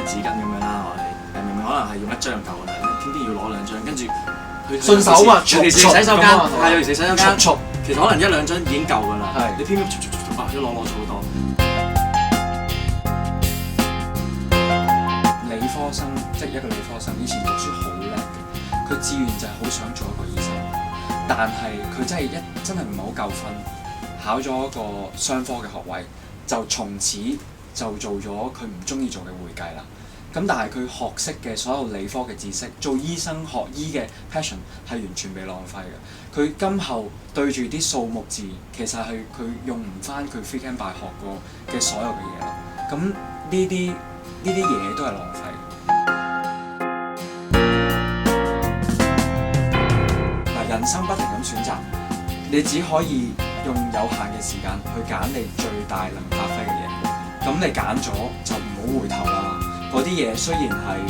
紙巾咁樣啦，我哋明明可能係用1張就夠㗎啦，偏偏要攞2張，跟住佢順手嘛，尤其是洗手間，係尤其是洗手間，速其實可能1、2張已經夠㗎啦，係你偏偏一攞咗好多。理科生即係一個理科生，以前讀書好叻嘅，佢志願就係好想做一個醫生，但係佢真係唔係好夠分，考咗一個商科嘅學位，就從此就做咗佢唔中意做嘅會計啦。咁但係佢學識嘅所有理科嘅知識，做醫生學醫嘅 passion 係完全被浪費嘅。佢今後對住啲數目字，其實係佢用唔翻佢 free and by 學過嘅所有嘅嘢咯。咁呢啲嘢都係浪費。嗱，人生不停咁選擇，你只可以用有限嘅時間去揀你最大能發揮嘅嘢。咁你揀咗就唔好回頭啦。嗰啲嘢雖然係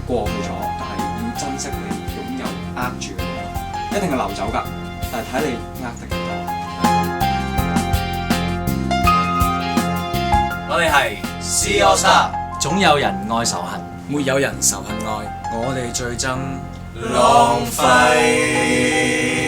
過去咗，但係要珍惜你擁有握住嘅嘢，一定係流走㗎。但係睇你握得幾多。我哋係 C AllStar，總有人愛仇恨，沒有人仇恨愛，我哋最憎浪費。